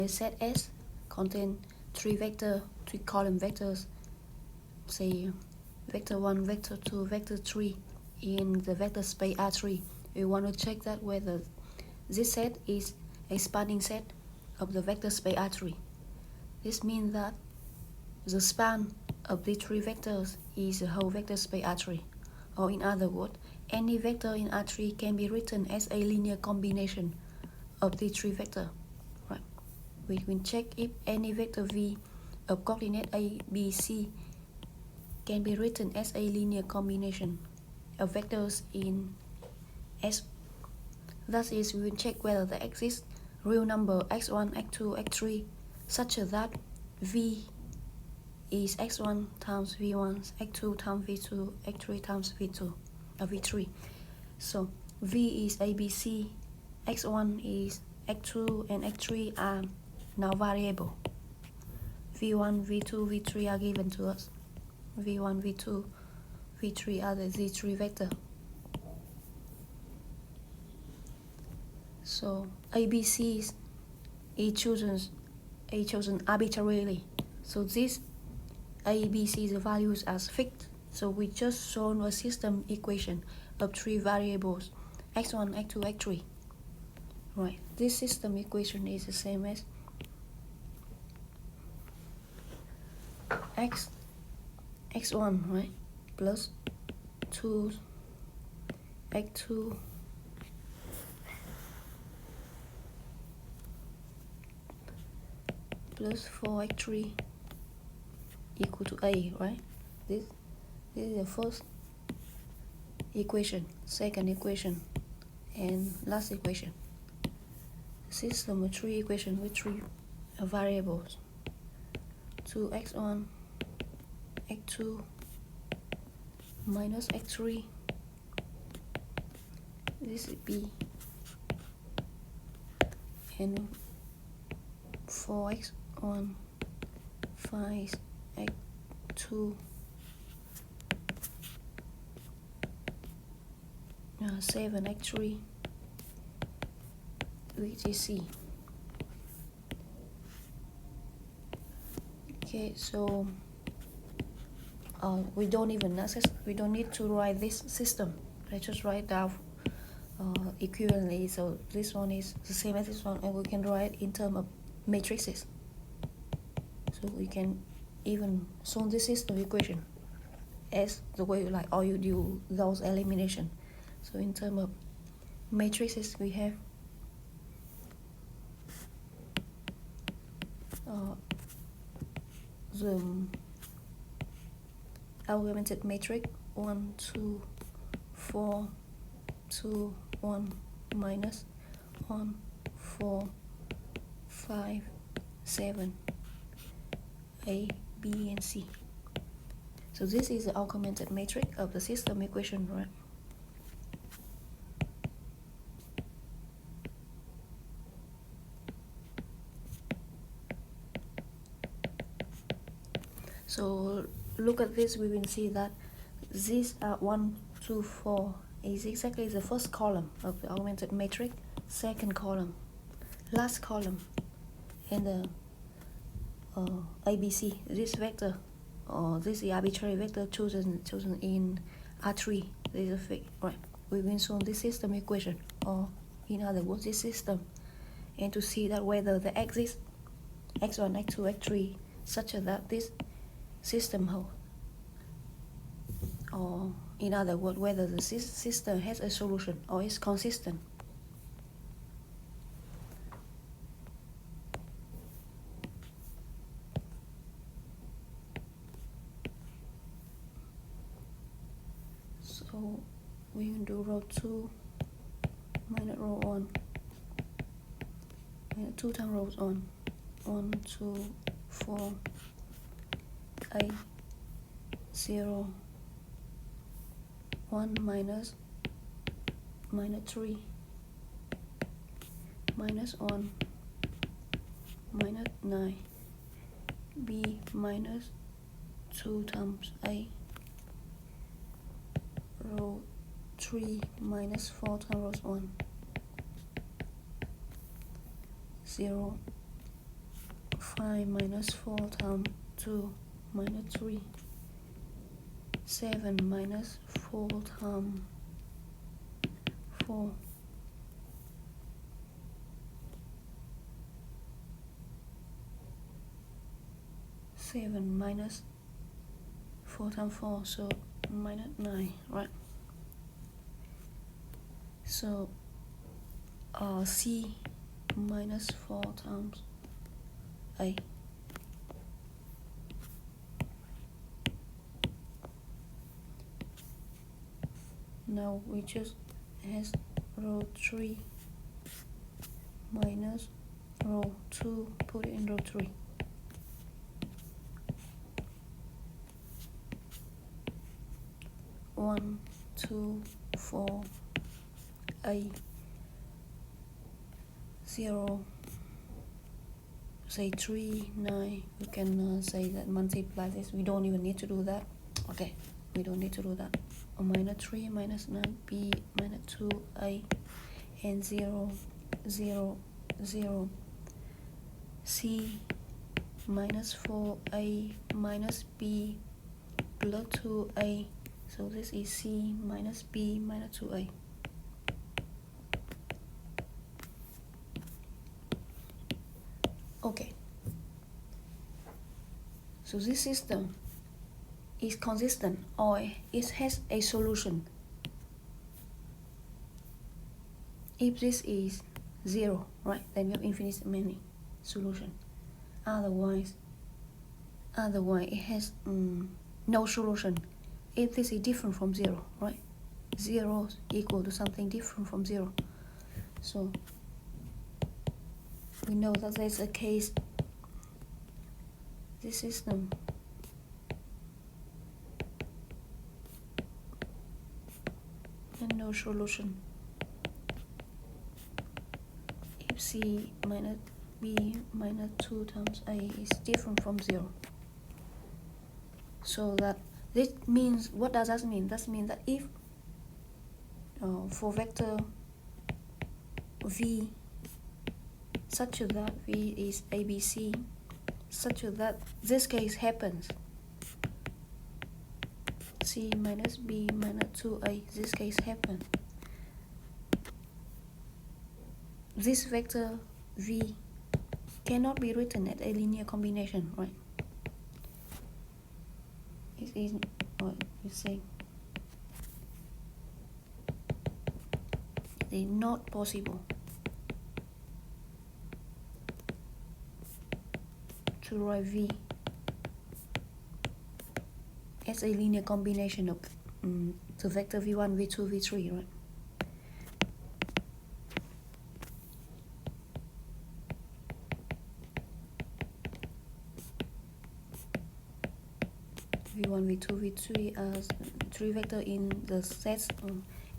A set S contains three column vectors, say vector 1, vector 2, vector 3 in the vector space R3. We want to check that whether this set is a spanning set of the vector space R3. This means that the span of these three vectors is the whole vector space R3. Or in other words, any vector in R3 can be written as a linear combination of these three vectors. Right. We will check if any vector V of coordinate A, B, C can be written as a linear combination of vectors in S. Thus is, we will check whether there exists real number x1, x2, x3 such that V is x1 times v1, x2 times v2, x3 times v3. So V is ABC, x1 is x2, and x3 are now variable. V1, V2, V3 are given to us. V1, V2, V3 are these three vectors. So ABCs is chosen arbitrarily. So this ABC's values are fixed. So we just solve a system equation of three variables, x1, x2, x3. Right. This system equation is the same as x1, right, plus 2 x2 plus 4x3 equal to A, right? This is the first equation, second equation, and last equation. System of three equations with three variables. 2x1, x2 minus x3. This is B. And 4x1, 5x2, 7x3, which is C. Okay, so we don't need to write this system. Let's just write down equivalently. So this one is the same as this one, and we can write in terms of matrices. So we can even solve this system equation as the way you like, or you do those elimination. So in terms of matrices, we have the augmented matrix 1, 2, 4, 2, 1, minus 1, 4, 5, 7, A, B, and C. So this is the augmented matrix of the system equation, right? So look at this, we will see that this 1, 2, 4 is exactly the first column of the augmented matrix, second column, last column, and the ABC, this vector, or this is arbitrary vector chosen in R3. This is a fixed, right? We will solve this system equation, or in other words, this system, and to see that whether there exists x1, x2, x3 such that this system holds, or in other words, whether the system has a solution or is consistent. So we can do row 2 minus row 1, minus 2 times rows 1, 1, 2, 4, 8, 0, 1 minus 3, minus 1, minus 9, B minus 2 times A, row 3 minus 4 times rows 1, 0, 5 minus 4 times 2 minus 3. 7 minus 4 times 4. 7 minus 4 times 4, so minus 9, right? So C minus 4 times A. Now we just has row 3 minus row 2, put it in row 3. One, 2, 4, A, 0, say 3, 9. We can say that multiply this. We don't even need to do that. Okay, we don't need to do that. Minus 3 minus 9, B minus 2, A, and 0, 0, 0. C minus 4A minus B plus 2A. So this is C minus B minus 2A. Okay. So this system is consistent or it has a solution. If this is 0, right, then we have infinite many solution. Otherwise it has no solution. If this is different from 0, right? 0 equal to something different from 0. So we know that there's a case, this system and no solution. If C minus B minus 2 times A is different from 0. So that this means, what does that mean? That means that if for vector V such that V is ABC, such that this case happens, C minus B minus 2A, this case happens, this vector V cannot be written as a linear combination, right? It is what you say. It is not possible to write V as a linear combination of the vector V1, V2, V3, right? V1, V2, V3 as 3 vector in the set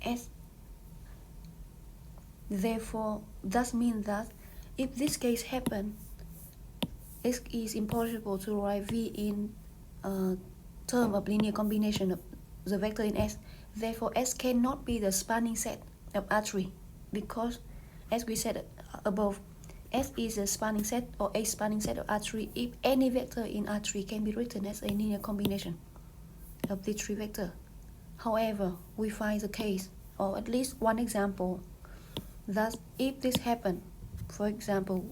S. Therefore, that means that if this case happens, it is impossible to write V in term of linear combination of the vector in S. Therefore, S cannot be the spanning set of R3 because, as we said above, S is a spanning set or a spanning set of R3 if any vector in R3 can be written as a linear combination of the 3 vector. However, we find the case, or at least one example, that if this happens, for example,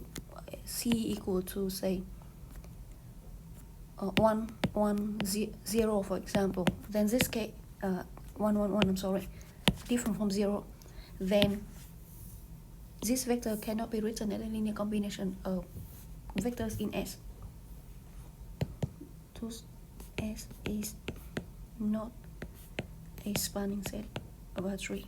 C equal to say 1, 1, 0, for example, then this case 1, 1, 1, I'm sorry, different from 0, then this vector cannot be written as a linear combination of vectors in S. Thus, S is not a spanning set of R3.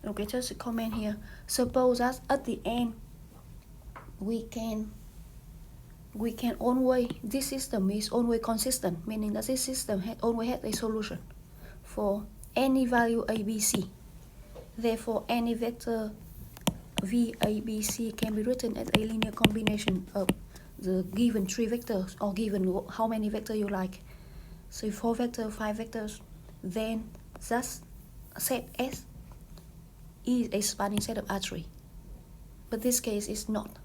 Okay, just a comment here. Suppose that at the end we can always, this system is always consistent, meaning that this system always has a solution for any value ABC. Therefore, any vector V ABC can be written as a linear combination of the given 3 vectors, or given how many vectors you like. So 4 vectors, 5 vectors, then that set S is a spanning set of R3. But this case is not.